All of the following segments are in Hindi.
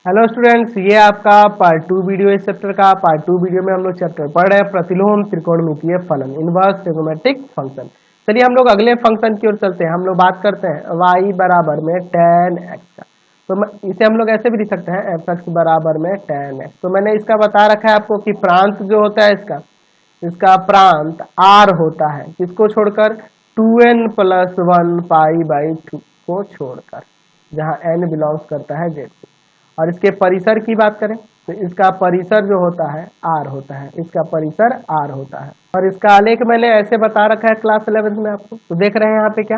हेलो स्टूडेंट्स, ये आपका पार्ट 2 वीडियो इस चैप्टर का। पार्ट 2 वीडियो में हम लोग चैप्टर पढ़ रहे हैं प्रतिलोम त्रिकोणमितीय फलन, इनवर्स ट्रिगोनोमेट्रिक फंक्शन। चलिए हम लोग अगले फंक्शन की ओर चलते हैं। हम लोग बात करते हैं y बराबर में tan x का। तो इसे हम लोग ऐसे भी लिख सकते हैं f(x) बराबर में tan x। तो मैंने इसका बता रखा है आपको कि प्रांत जो होता है इसका प्रांत r होता है, किसको छोड़कर 2n प्लस 1 पाई/2 को छोड़कर, जहाँ n बिलोंग्स करता है z को। और इसके परिसर की बात करें तो इसका परिसर जो होता है r होता है, इसका परिसर r होता है। और इसका आलेख मैंने ऐसे बता रखा है क्लास 11 में आपको। तो देख रहे हैं यहाँ पे क्या,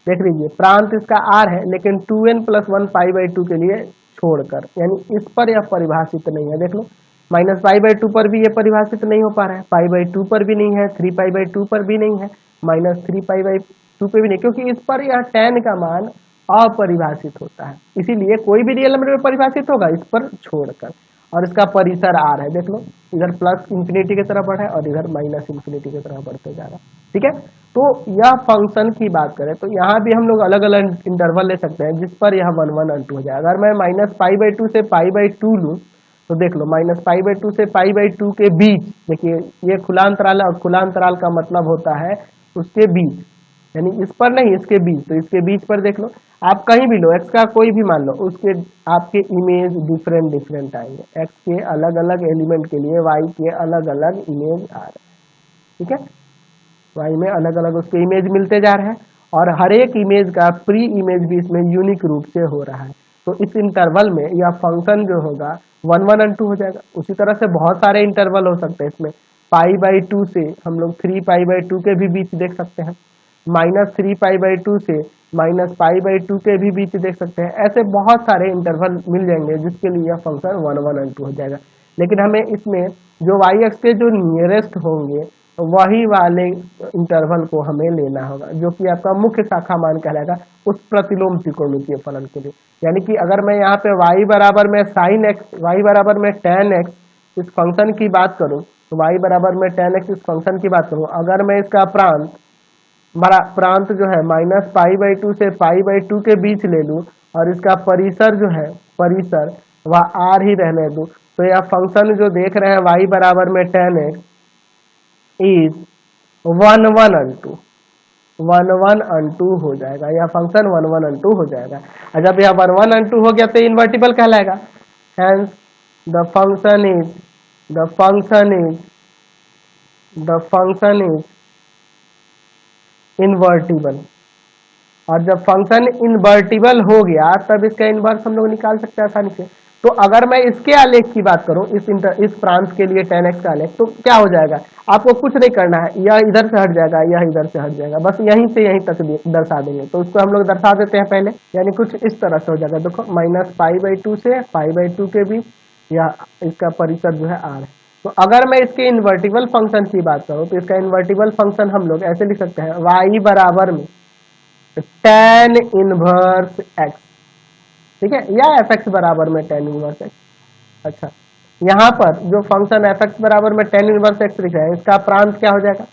देख लीजिए, प्रांत इसका r है लेकिन 2n प्लस 1 पाई/2 के लिए छोड़कर, यानी इस पर यह परिभाषित नहीं है। देख लो, माइनस पाई/2 पर भी ये परिभाषित नहीं हो पा रहा है, पाई/2 पर भी नहीं है, 3 पाई/2 पर भी नहीं है, माइनस 3 पाई/2 पे भी नहीं, क्योंकि इस पर यह tan का मान अपरिभाषित होता है। इसीलिए कोई भी रियल नंबर में परिभाषित होगा इस पर छोड़कर। और इसका परिसर r है। देख लो, इधर प्लस इंफिनिटी की तरफ बढ़ा है और इधर माइनस इंफिनिटी की तरफ बढ़ते जा रहा है। ठीक है, तो यह फंक्शन की बात करें तो यहाँ भी हम लोग अलग अलग इंटरवल ले सकते हैं जिस पर यह 1 1 2 हो जाए। अगर मैं माइनस पाई/2 से पाई/2 लूँ तो देख लो, माइनस पाई/2 से पाई/2 के बीच, देखिए ये खुला अंतराल है और खुला अंतराल का मतलब होता है उसके बीच, यानी इस पर नहीं, इसके बीच। तो इसके बीच पर देख लो, आप कहीं भी लो, x का कोई भी मान लो, उसके आपके इमेज डिफरेंट आएंगे। x के अलग अलग एलिमेंट के लिए y के अलग अलग इमेज आ रहे हैं। ठीक है, y में अलग अलग उसके इमेज मिलते जा रहे हैं और हर एक इमेज का प्री इमेज भी इसमें यूनिक रूप से हो रहा है। तो इस इंटरवल में यह फंक्शन जो होगा 1 1 और 2 हो जाएगा। उसी तरह से बहुत सारे इंटरवल हो सकते हैं इसमें। पाई/2 से हम लोग 3 पाई/2 के भी बीच देख सकते हैं, माइनस 3 पाई/2 से माइनस पाई/2 के भी बीच देख सकते हैं। ऐसे बहुत सारे इंटरवल मिल जाएंगे जिसके लिए यह फंक्शन 1 1 और 2 हो जाएगा। लेकिन हमें इसमें जो y एक्स के जो नियरेस्ट होंगे वही वाले इंटरवल को हमें लेना होगा, जो कि आपका मुख्य शाखा मान कहलाएगा उस प्रतिलोम त्रिकोणमितीय फलन के लिए। यानी कि अगर मैं यहाँ पे y बराबर में sin x, y बराबर में tan x इस फंक्शन की बात करूँ, तो y बराबर में tan x इस फंक्शन की बात करूँ, अगर मैं इसका प्रांत जो है माइनस पाई/2 से पाई/2 के बीच ले लूँ और इसका परिसर जो है, परिसर वह r ही रहने दूँ, तो यह फंक्शन जो देख रहे हैं y बराबर में tan x is 1 1 and 2, 1 1 and 2 हो जाएगा। यह फंक्शन 1 1 and 2 हो जाएगा। और जब यह 1 1 and 2 हो गया तो इन्वर्टिबल कहलाएगा। Hence the function is the function is the function is invertible. और जब फंक्शन इन्वर्टिबल हो गया तब इसका इन्वर्स हम लोग निकाल सकते हैं आसानी से। तो अगर मैं इसके आलेख की बात करूं, इस प्रांत के लिए tan x का आलेख, तो क्या हो जाएगा, आपको कुछ नहीं करना है, यह इधर से हट जाएगा, यह इधर से हट जाएगा, बस यहीं से यहीं तक दर्शा देंगे। तो उसको हम लोग दर्शा देते हैं पहले, यानी कुछ इस तरह से हो जाएगा। देखो, माइनस पाई/2 से पाई/2 के भी यह इसका परिसर जो है r है। तो अगर मैं इसके इन्वर्टिबल फंक्शन की बात करूं तो इसका इन्वर्टिबल फंक्शन हम लोग ऐसे लिख सकते हैं, y बराबर में tan इनवर्स x, ठीक है, या f(x) बराबर में tan इनवर्स x। अच्छा, यहाँ पर जो फंक्शन f(x) बराबर में tan इनवर्स x लिखा है, इसका प्रांत क्या हो जाएगा,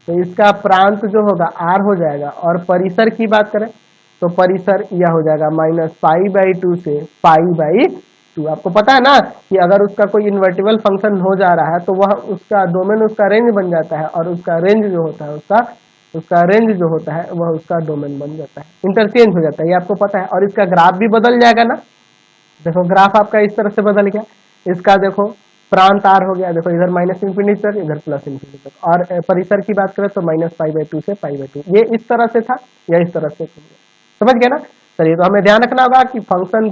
तो इसका प्रांत जो होगा r हो जाएगा। और परिसर की बात करें तो परिसर यह हो जाएगा माइनस पाई/2 से पाई/2। आपको पता है ना कि अगर उसका कोई इन्वर्टिबल फंक्शन हो जा रहा है तो वह उसका डोमेन उसका रेंज बन जाता है, और उसका रेंज जो होता है उसका रेंज जो होता है वह उसका डोमेन बन जाता है, इंटरचेंज हो जाता है, ये आपको पता है। और इसका ग्राफ भी बदल जाएगा ना। देखो, ग्राफ आपका इस तरह से बदल गया, इसका देखो प्रांत r हो गया, देखो इधर माइनस इंफिनिटी तक, इधर प्लस इंफिनिटी तक। और परिसर की बात करें तो माइनस पाई/2 से पाई/2, ये इस तरह से था या इस तरह से, समझ गया ना। चलिए, तो हमें ध्यान रखना होगा कि फंक्शन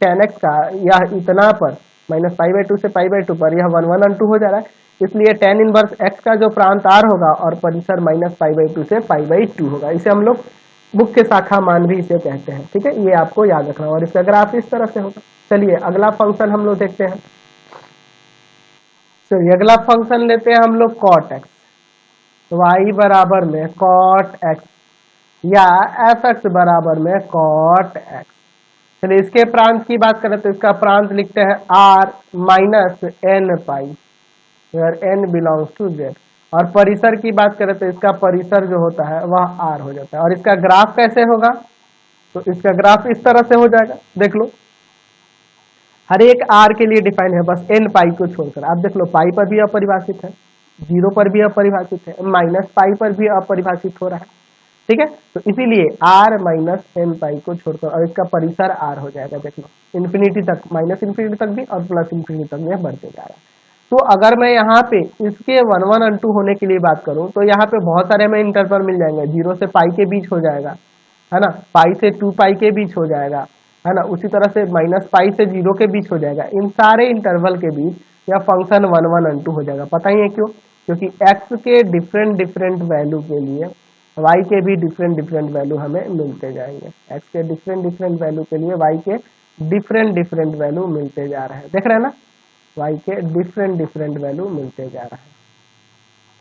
tan x का यह इतना पर माइनस पाई/2 से पाई/2 पर यह 1 1 and 2 हो जा रहा है, इसलिए tan इनवर्स x का जो प्रांत r होगा और परिसर माइनस पाई/2 से पाई/2 होगा। इसे हम लोग मुख्य शाखा मान भी इसे कहते हैं। ठीक है, ये आपको याद रखना। और इसका ग्राफ इस तरह से होगा। चलिए अगला फंक्शन हम लोग देखते हैं। चलिए अगला फंक्शन लेते हैं हम लोग cot x, तो y बराबर में cot x या f(x) बराबर में cot x। चलिए इसके प्रांत की बात करें तो इसका प्रांत लिखते हैं r minus n pi, where n belongs to z। और परिसर की बात करें तो इसका परिसर जो होता है वह r हो जाता है। और इसका ग्राफ कैसे होगा, तो इसका ग्राफ इस तरह से हो जाएगा। देख लो, हर एक आर के लिए डिफाइन है बस एन पाई को छोड़कर। आप देख लो पाई पर भी अपरिभाषित है, 0 पर भी अपरिभाषित है, माइनस पाई पर भी अपरिभाषित हो रहा है। ठीक है, तो इसीलिए r माइनस एन पाई को छोड़कर, और इसका परिसर r हो जाएगा। देख लो इन्फिनिटी तक, माइनस इन्फिनिटी तक भी और प्लस इन्फिनिटी तक में बढ़ते जा रहा है। तो अगर मैं यहाँ पे इसके 1 1 और 2 होने के लिए बात करूं तो यहाँ पे बहुत सारे हमें इंटरवल मिल जाएंगे। 0 से पाई के बीच हो जाएगा, है ना, पाई से 2 पाई के बीच हो जाएगा, है ना, उसी तरह से माइनस पाई से 0 के बीच हो जाएगा। इन सारे इंटरवल के बीच यह फंक्शन 1 1 और 2 हो जाएगा। पता ही है क्यों? क्योंकि x के डिफरेंट डिफरेंट वैल्यू के लिए y के भी डिफरेंट डिफरेंट वैल्यू हमें मिलते जाएंगे। x के डिफरेंट डिफरेंट वैल्यू के लिए y के डिफरेंट डिफरेंट वैल्यू मिलते जा रहे हैं। देख रहे हैं ना, y के डिफरेंट डिफरेंट वैल्यू मिलते जा रहा है।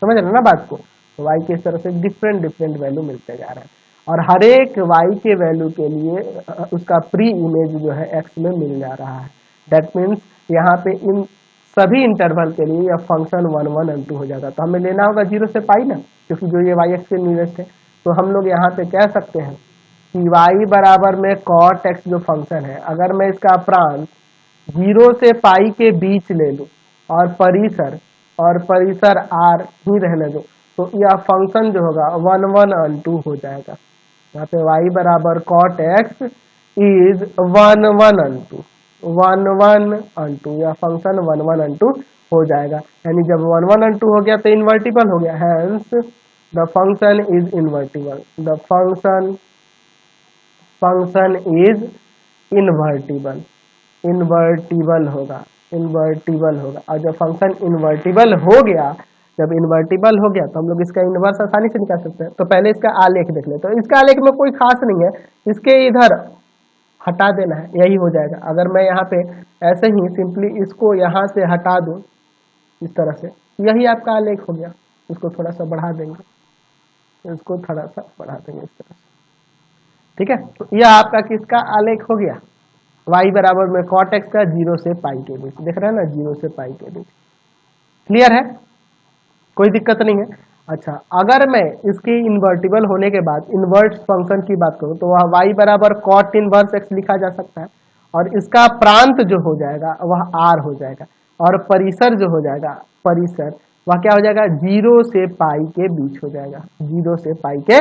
समझ रहे ना बात को? तो y के इस तरह से डिफरेंट डिफरेंट वैल्यू मिलते जा रहे हैं और हर एक y के वैल्यू के लिए उसका प्री इमेज जो है x में मिल जा रहा है। दैट मीन्स यहाँ पे इन सभी इंटरवल के लिए यह फंक्शन 1 1 और 2 हो जाएगा। तो हमें लेना होगा 0 से पाई ना, क्योंकि जो ये y x के नियरेस्ट है। तो हम लोग यहाँ पे कह सकते हैं कि y बराबर में cot x जो फंक्शन है, अगर मैं इसका प्रांत 0 से पाई के बीच ले लूं और परिसर r ही रहने दो, तो यह फंक्शन जो होगा 1 1 और 2 हो जाएगा। यहाँ पे y बराबर cot x इज 1 1 और 2, 1 1 और 2, यह फंक्शन 1 1 और 2 हो जाएगा। यानी जब 1 1 और 2 हो गया तो इन्वर्टिबल हो गया, hence the function is invertible. The function is invertible, invertible होगा, इन्वर्टिबल होगा। और जब फंक्शन इन्वर्टिबल हो गया, जब इन्वर्टिबल हो गया तो हम लोग इसका इन्वर्स आसानी से निकाल सकते हैं। तो पहले इसका आलेख देख लेते हैं। इसका आलेख में कोई खास नहीं है, इसके इधर हटा देना है, यही हो जाएगा। अगर मैं यहाँ पे ऐसे ही सिंपली इसको यहाँ से हटा दूं इस तरह से, यही आपका आलेख हो गया। इसको थोड़ा सा बढ़ा देंगे, इसको थोड़ा सा बढ़ा देंगे इस तरह से, ठीक है। तो यह आपका किसका आलेख हो गया? y बराबर में cot x का 0 से पाई के बीच। देख रहे हैं ना, 0 से पाई के बीच। क्लियर है, कोई दिक्कत नहीं है। अच्छा, अगर मैं इसके इन्वर्टिबल होने के बाद इन्वर्स फंक्शन की बात करूं तो वह y बराबर cot इनवर्स x लिखा जा सकता है और इसका प्रांत जो हो जाएगा वह r हो जाएगा और परिसर जो हो जाएगा, परिसर वह क्या हो जाएगा? 0 से पाई के बीच हो जाएगा, 0 से पाई के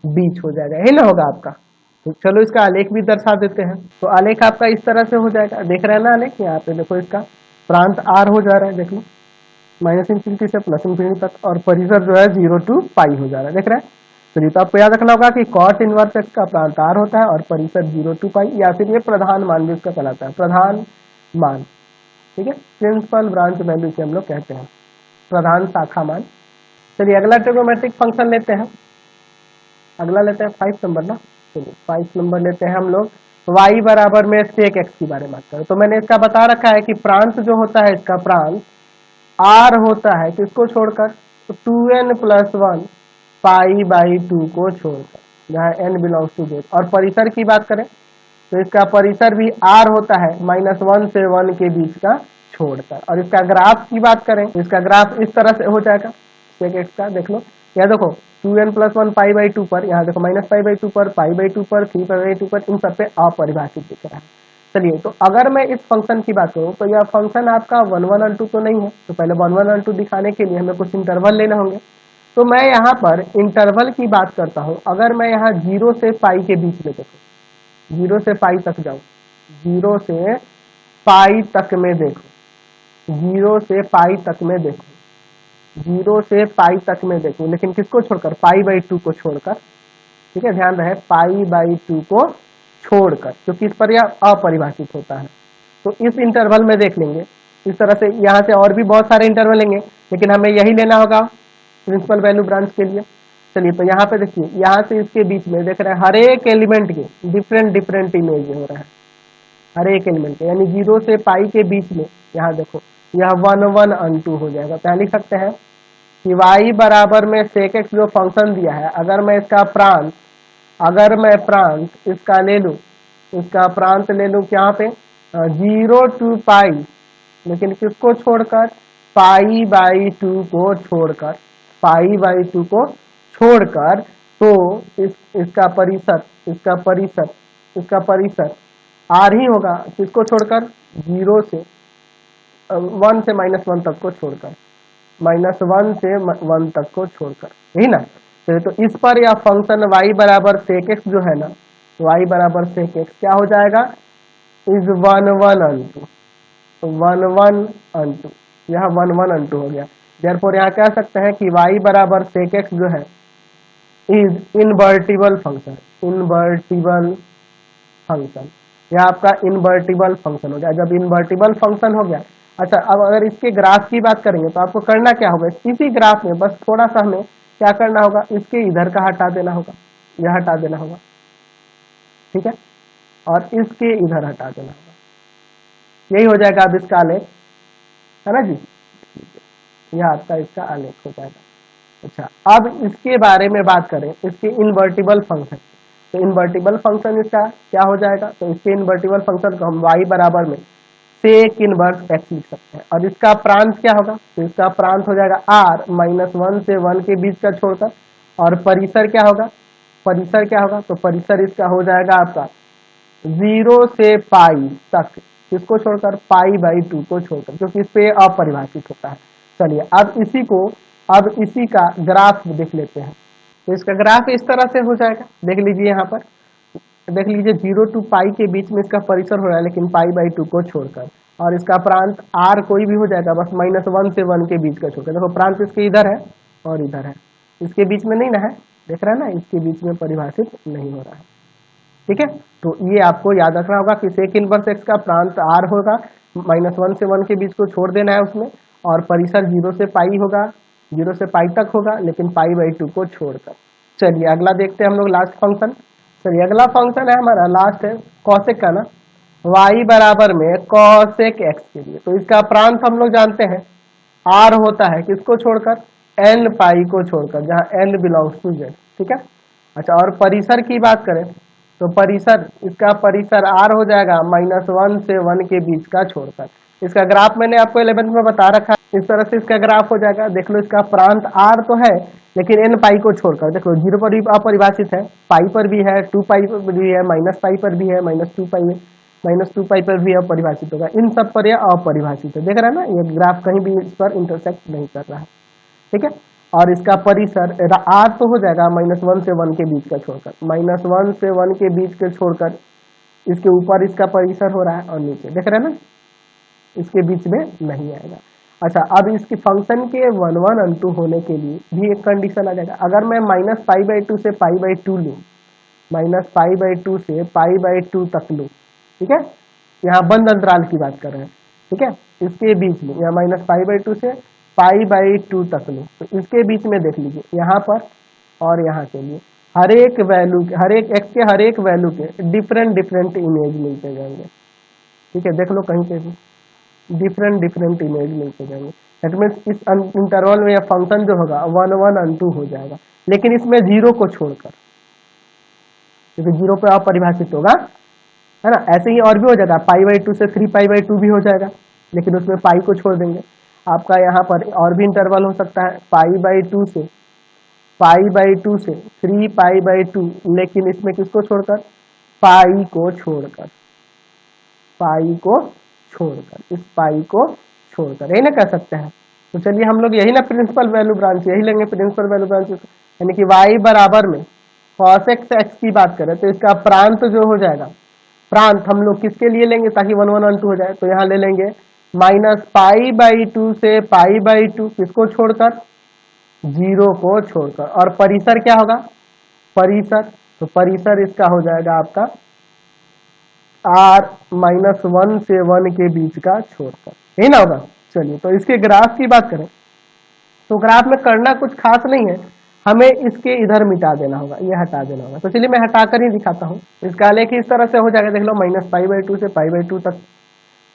बीच हो जाएगा, यही ना होगा आपका। तो चलो इसका आलेख भी दर्शा देते हैं। तो आलेख आपका इस तरह से हो जाएगा, देख रहे हैं ना आलेख? यहाँ पे देखो इसका प्रांत r हो जा रहा है, देख लो माइनस इन्फिनिटी से प्लस इन्फिनिटी तक, और परिसर जो है 0 to पाई हो जा रहा है। देख रहे हैं? तो ये तो आपको याद रखना होगा कि cot इनवर्स x का प्रांत r होता है और परिसर 0 to पाई, या फिर ये प्रधान मान भी इसका कहलाता है, प्रधान मान, ठीक है। प्रिंसिपल ब्रांच वैल्यू से हम लोग कहते हैं, प्रधान शाखा मान। चलिए अगला ट्रिग्नोमेट्रिक फंक्शन लेते हैं, अगला लेते हैं 5 नंबर ना। चलिए 5 नंबर लेते हैं हम लोग, y बराबर में sec x की बारे में बात करें। तो मैंने इसका बता रखा है कि प्रांत जो होता है, इसका प्रांत r होता है, किसको छोड़कर? तो 2n + 1 पाई बाई 2 को छोड़कर, जहाँ n बिलोंग्स टू गेट। और परिसर की बात करें तो इसका परिसर भी r होता है, -1 से 1 के बीच का छोड़कर। और इसका ग्राफ की बात करें तो इसका ग्राफ इस तरह से हो जाएगा sec x का। देख लो, यहाँ देखो 2n + 1 पाई बाई 2 पर, यहाँ देखो -पाई/2 पर, पाई/2 पर, 3पाई/2 पर, इन सब पे अपरिभाषित दिख रहा है। चलिए, तो अगर मैं इस फंक्शन की बात करूं तो यह फंक्शन आपका 1 1 और 2 तो नहीं है। तो पहले 1 1 और 2 दिखाने के लिए हमें कुछ इंटरवल लेने होंगे। तो मैं यहाँ पर इंटरवल की बात करता हूँ। अगर मैं यहाँ 0 से पाई के बीच में देखो, 0 से पाई तक जाऊं, 0 से पाई तक में देखो, 0 से पाई तक में देखो, 0 से पाई तक में देखो, लेकिन किसको छोड़कर? पाई/2 को छोड़कर, ठीक है, ध्यान रहे, पाई/2 को छोड़कर, क्योंकि इस पर यह अपरिभाषित होता है। तो इस इंटरवल में देख लेंगे इस तरह से। यहाँ से और भी बहुत सारे इंटरवल लेंगे, लेकिन हमें यही लेना होगा प्रिंसिपल वैल्यू ब्रांच के लिए। चलिए, तो यहाँ पे देखिए, यहाँ से इसके बीच में देख रहे हैं हर एक एलिमेंट के डिफरेंट डिफरेंट इमेज हो रहा है, हर एक एलिमेंट के, यानी 0 से पाई के बीच में। यहाँ देखो, यह 1 1 और 2 हो जाएगा। तो यहाँ लिख सकते हैं कि y बराबर में sec x जो फंक्शन दिया है, अगर मैं इसका प्रांत, अगर मैं प्रांत इसका ले लूं, इसका प्रांत ले लूं यहाँ पे 0 to पाई, लेकिन किसको छोड़कर? पाई/2 को छोड़कर, पाई/2 को छोड़कर। तो इसका परिसर, इसका परिसर, इसका परिसर r ही होगा, किसको छोड़कर? जीरो से 1 से -1 तक को छोड़कर, -1 से 1 तक को छोड़कर, यही ना। चलिए तो इस पर यह फंक्शन y बराबर सेक एक्स जो है ना, y बराबर सेक एक्स क्या हो जाएगा, इज 1 1 अनटू 1 1 अनटू, यह 1 1 अनटू हो गया। देयरफॉर यहाँ कह सकते हैं कि y बराबर सेक एक्स जो है is invertible function, invertible function, यह आपका इनवर्टिबल फंक्शन हो गया। जब इनवर्टिबल फंक्शन हो गया, अच्छा अब अगर इसके ग्राफ की बात करेंगे तो आपको करना क्या होगा, इसी ग्राफ में बस थोड़ा सा हमें क्या करना होगा, इसके इधर का हटा देना होगा, यह हटा देना होगा, ठीक है, और इसके इधर हटा देना होगा, यही हो जाएगा अब इसका आलेख, है ना जी, यह आपका इसका आलेख हो जाएगा। अच्छा अब इसके बारे में बात करें, इसके इनवर्टिबल फंक्शन, तो इनवर्टिबल फंक्शन इसका क्या हो जाएगा, तो इसके इनवर्टिबल फंक्शन को हम y बराबर में सेक इनवर्स एक्स लिख सकते हैं, और इसका प्रांत क्या होगा, तो इसका प्रांत हो जाएगा r -1 से 1 के बीच का छोड़कर, और परिसर क्या होगा, परिसर क्या होगा, तो परिसर इसका हो जाएगा आपका 0 से पाई तक, किसको छोड़कर, π/2 को छोड़कर, क्योंकि इस पे अपरिभाषित होता है। चलिए अब इसी का ग्राफ देख लेते हैं, तो इसका ग्राफ इस तरह से हो जाएगा, देख लीजिए यहाँ पर, देख लीजिए 0 to पाई के बीच में इसका परिसर हो रहा है, लेकिन π/2 को छोड़कर, और इसका प्रांत r कोई भी हो जाएगा, बस -1 से 1 के बीच का छोड़कर, देखो प्रांत इसके इधर है और इधर है, इसके बीच में नहीं ना है, देख रहे हैं ना, इसके बीच में परिभाषित नहीं हो रहा है, ठीक है। तो ये आपको याद रखना होगा कि सेक इनवर्स एक्स का प्रांत r होगा, -1 से 1 के बीच को छोड़ देना है उसमें, और परिसर 0 से पाई होगा, 0 से पाई तक होगा, लेकिन π/2 को छोड़कर। चलिए अगला देखते हैं हम लोग लास्ट फंक्शन। चलिए अगला फंक्शन है हमारा लास्ट है कॉसेक का ना, y बराबर में कॉसेक एक्स के लिए, तो इसका प्रांत हम लोग जानते हैं r होता है, किसको छोड़कर, n पाई को छोड़कर, जहां n बिलोंग्स टू z, ठीक है। अच्छा और परिसर की बात करें तो परिसर, इसका परिसर r हो जाएगा -1 से 1 के बीच का छोड़कर। इसका ग्राफ मैंने आपको 11th में बता रखा है, इस तरह से इसका ग्राफ हो जाएगा, देख लो इसका प्रांत r तो है, लेकिन n पाई को छोड़कर, देख लो 0 पर भी अपरिभाषित है, पाई पर भी है, 2 पाई पर भी है, -पाई पर भी है, -2 पाई है, -2 पाई पर भी अपरिभाषित होगा, इन सब पर यह अपरिभाषित है, देख रहे हैं ना, ये ग्राफ कहीं भी इस पर इंटरसेक्ट नहीं कर रहा है, ठीक है। और इसका परिसर r तो हो जाएगा -1 से 1 के बीच का छोड़कर, -1 से 1 के बीच के छोड़कर, इसके ऊपर इसका परिसर हो रहा है, और नीचे देख रहे हैं ना, इसके बीच में नहीं आएगा। अच्छा अब इसकी फंक्शन के 1 1 अनटू होने के लिए भी एक कंडीशन आ जाएगा, अगर मैं -π/2 से π/2 लूँ, -π/2 से π/2 तक लूँ, ठीक है, यहाँ बंद अंतराल की बात कर रहे हैं, ठीक है, इसके बीच में या -π/2 से π/2 तक लूँ, तो इसके बीच में देख लीजिए यहाँ पर और यहाँ के लिए हर एक वैल्यू के, हर एक एक्स के हर एक वैल्यू के डिफरेंट इमेज मिलते जाएंगे, ठीक है, देख लो कहीं पे भी डिफरेंट इमेज मिलते जाएंगे। दैट मीन्स इस इंटरवल में यह फंक्शन जो होगा 1 1 अनटू हो जाएगा, लेकिन इसमें 0 को छोड़कर, क्योंकि 0 पे अपरिभाषित होगा, है ना। ऐसे ही और भी हो जाएगा, π/2 से 3π/2 भी हो जाएगा, लेकिन उसमें पाई को छोड़ देंगे। आपका यहाँ पर और भी इंटरवल हो सकता है, π/2 से 3π/2, लेकिन इसमें किसको छोड़कर, पाई को छोड़कर, पाई को छोड़कर, इस पाई को छोड़कर, यही ना कह सकते हैं। तो चलिए हम लोग यही ना प्रिंसिपल वैल्यू ब्रांच यही लेंगे, प्रिंसिपल वैल्यू ब्रांच, यानी कि y बराबर में cos x की बात करें तो इसका प्रांत जो हो जाएगा, प्रांत हम लोग किसके लिए लेंगे ताकि 1 1 1 2 हो जाए, तो यहाँ ले लेंगे -π/2 से π/2, किसको छोड़कर, 0 को छोड़कर, और परिसर क्या होगा, परिसर, तो परिसर इसका हो जाएगा आपका r -1 से 1 के बीच का छोड़कर, यही ना होगा। चलिए तो इसके ग्राफ की बात करें तो ग्राफ में करना कुछ खास नहीं है, हमें इसके इधर मिटा देना होगा, ये हटा देना होगा। तो चलिए मैं हटाकर ही दिखाता हूँ, इसका आलेख इस तरह से हो जाएगा, देख लो -π/2 से π/2 तक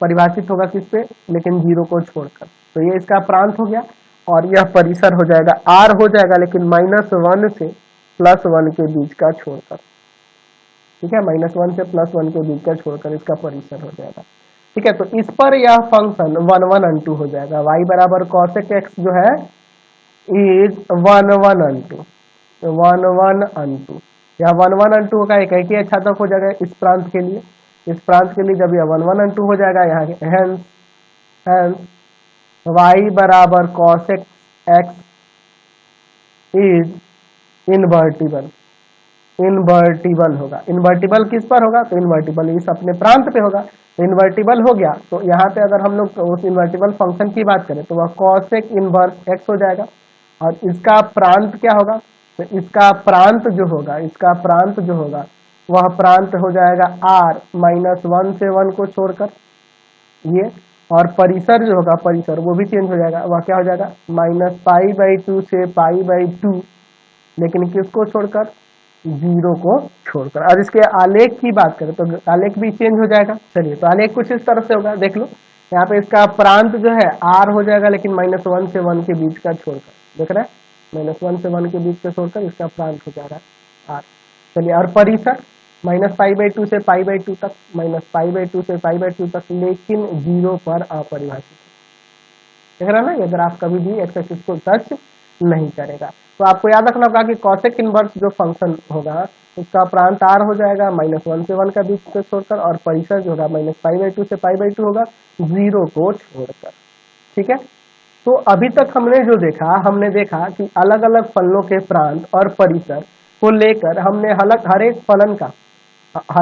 परिभाषित होगा किस पे, लेकिन 0 को छोड़कर, तो ये इसका प्रांत हो गया, और यह परिसर हो जाएगा r हो जाएगा, लेकिन -1 से +1 के बीच का छोड़कर, ठीक है, -1 से +1 के बीच का छोड़कर इसका परिसर हो जाएगा, ठीक है। तो इस पर यह फंक्शन 1 1 अनटू हो जाएगा, y बराबर cosec x जो है इज 1 1 अनटू, 1 1 अनटू, यह 1 1 अनटू होगा, एक ही अच्छा तक हो जाएगा इस प्रांत के लिए, इस प्रांत के लिए जब यह 1 1 and 2 हो जाएगा यहाँ हेंस y बराबर cos x is invertible. Invertible होगा। इनवर्टिबल किस पर होगा? तो इनवर्टिबल इस अपने प्रांत पे होगा। तो इनवर्टिबल हो गया तो यहाँ पे अगर हम लोग उस इनवर्टिबल फंक्शन की बात करें तो वह cosec इनवर्स x हो जाएगा और इसका प्रांत क्या होगा? तो इसका प्रांत जो होगा वह प्रांत हो जाएगा r -1 से 1 को छोड़कर ये, और परिसर जो होगा परिसर वो भी चेंज हो जाएगा। वह क्या हो जाएगा? -π/2 से π/2, लेकिन किसको छोड़कर? 0 को छोड़कर। अब इसके आलेख की बात करें तो आलेख भी चेंज हो जाएगा। चलिए तो आलेख कुछ इस तरह से होगा, देख लो यहाँ पे इसका प्रांत जो है r हो जाएगा, लेकिन -1 से 1 के बीच का छोड़कर, देख रहे हैं -1 से 1 के बीच का छोड़कर इसका प्रांत हो जाएगा r। चलिए और परिसर -π/2 से π/2 तक, -π/2 से π/2 तक, लेकिन 0 पर अपरिभाषित। देख रहा है ना, ये ग्राफ कभी भी एक्स एक्सिस को टच नहीं करेगा। तो आपको याद रखना होगा कि कॉसेक इनवर्स जो फंक्शन होगा उसका प्रांत r हो जाएगा -1 से 1 का बीच को छोड़कर, और परिसर जो होगा -π/2 से π/2 होगा 0 को छोड़कर। ठीक है, तो अभी तक हमने देखा कि अलग अलग फलनों के प्रांत और परिसर को लेकर हमने हर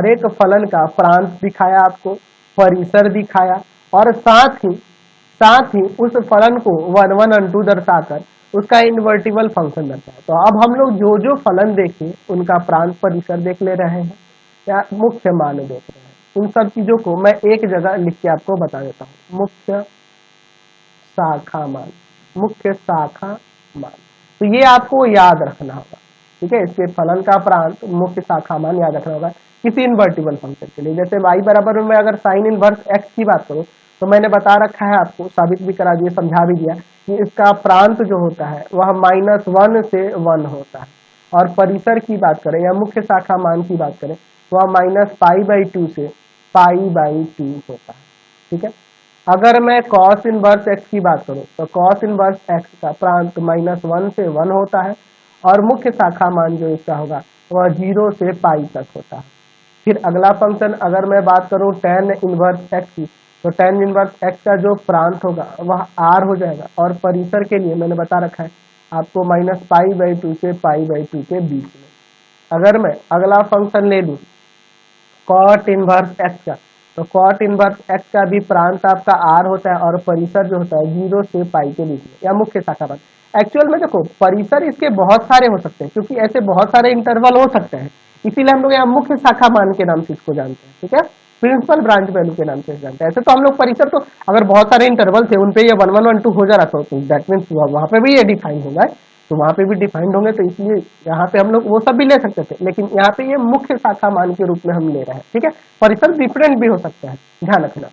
एक फलन का प्रांत दिखाया, आपको परिसर दिखाया, और साथ ही उस फलन को 1 1 and 2 दर्शाकर उसका इन्वर्टिबल फंक्शन दर्शाया। तो अब हम लोग जो फलन देखे उनका प्रांत परिसर देख ले रहे हैं या मुख्य मान देख रहे हैं। उन सब चीजों को मैं एक जगह लिख के आपको बता देता हूँ। मुख्य शाखा मान, तो ये आपको याद रखना होगा। ठीक है, इसके फलन का प्रांत मुख्य शाखा मान याद रखना होगा किसी इन्वर्टिबल फंक्शन के लिए। जैसे y बराबर में अगर साइन इनवर्स x की बात करूं तो मैंने बता रखा है, आपको साबित भी करा दिया, समझा भी दिया कि इसका प्रांत जो होता है वह -1 से 1 होता है, और परिसर की बात करें या मुख्य शाखा मान की बात करें तो वह -π/2 से π/2 होता है। ठीक है, अगर मैं cos इनवर्स x की बात करूं तो cos इनवर्स x का प्रांत -1 से 1 होता है, और मुख्य शाखा मान जो इसका होगा वह 0 से π तक होता है। फिर अगला फंक्शन अगर मैं बात करूं tan इनवर्स x की, तो tan इनवर्स x का जो प्रांत होगा वह r हो जाएगा, और परिसर के लिए मैंने बता रखा है आपको -π/2 से π/2 के बीच में। अगर मैं अगला फंक्शन ले लूं cot इनवर्स x का, तो cot इनवर्स x का भी प्रांत आपका r होता है, और परिसर जो होता है 0 से π के बीच में, या मुख्य शाखा मान। एक्चुअल में देखो परिसर इसके बहुत सारे हो सकते हैं, क्योंकि ऐसे बहुत सारे इंटरवल हो सकते हैं, इसीलिए हम लोग यहाँ मुख्य शाखा मान के नाम से इसको जानते हैं। ठीक है, प्रिंसिपल ब्रांच वैल्यू के नाम से जानते हैं। ऐसे तो हम लोग परिसर तो अगर बहुत सारे इंटरवल थे उन पे ये 1 1 1 2 हो जा रहा था, तो दैट मीन्स वहां पे भी ये डिफाइन होगा, तो वहां पे भी डिफाइंड होंगे, तो इसलिए यहाँ पे हम लोग वो सब भी ले सकते थे, लेकिन यहाँ पे ये मुख्य शाखा मान के रूप में हम ले रहे हैं। ठीक है, परिसर डिफरेंट भी हो सकता है, ध्यान रखना,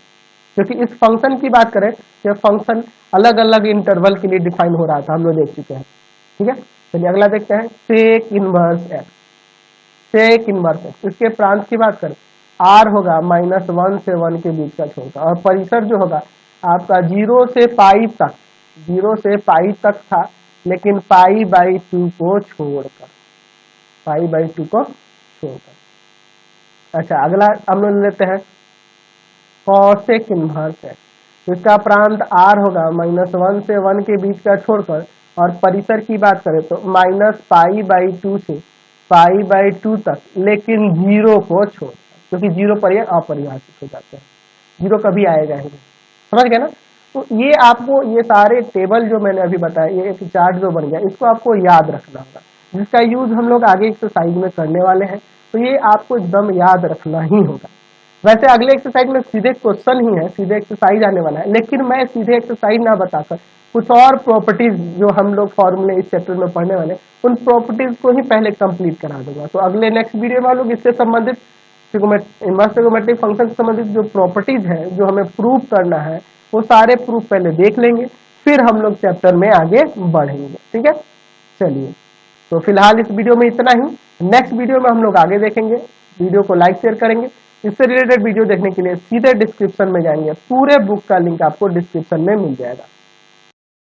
क्योंकि इस फंक्शन की बात करें तो फंक्शन अलग अलग इंटरवल के लिए डिफाइन हो रहा था, हम लोग देख चुके हैं। ठीक है, चलिए अगला देखते हैं sec inverse x। Sec inverse x, इसके प्रांत की बात करें r होगा -1 से 1 के बीच का छोड़कर, और परिसर जो होगा आपका 0 से π तक था, लेकिन π/2 को छोड़कर, अच्छा अगला हम लोग लेते हैं कॉसेक इनवर्स x। इसका प्रांत r होगा -1 से 1 के बीच का छोड़कर, और परिसर की बात करें तो -π/2 से π/2 तक, लेकिन 0 को छोड़कर, क्योंकि 0 पर ये अपरिभाषित हो जाते हैं, 0 कभी आएगा ही नहीं। समझ गए ना? तो ये आपको ये सारे टेबल जो मैंने अभी बताया, ये एक चार्ट जो बन गया, इसको आपको याद रखना होगा, जिसका यूज हम लोग आगे एक्सरसाइज में करने वाले हैं, तो ये आपको एकदम याद रखना ही होगा। वैसे अगले एक्सरसाइज में सीधे क्वेश्चन ही है, सीधे एक्सरसाइज आने वाला है, लेकिन मैं सीधे एक्सरसाइज ना बताकर कुछ और प्रॉपर्टीज जो हम लोग फॉर्मूले इस चैप्टर में पढ़ने वाले, उन प्रॉपर्टीज को ही पहले कंप्लीट करा दूंगा। तो अगले नेक्स्ट वीडियो में हम लोग इससे संबंधित इनवर्स ट्रिगोनोमेट्रिक फंक्शन से संबंधित जो प्रॉपर्टीज है जो हमें प्रूव करना है, वो सारे प्रूफ पहले देख लेंगे, फिर हम लोग चैप्टर में आगे बढ़ेंगे। ठीक है, चलिए तो फिलहाल इस वीडियो में इतना ही। नेक्स्ट वीडियो में हम लोग आगे देखेंगे। वीडियो को लाइक शेयर करेंगे। इससे रिलेटेड वीडियो देखने के लिए सीधे डिस्क्रिप्शन में जाएंगे, पूरे बुक का लिंक आपको डिस्क्रिप्शन में मिल जाएगा।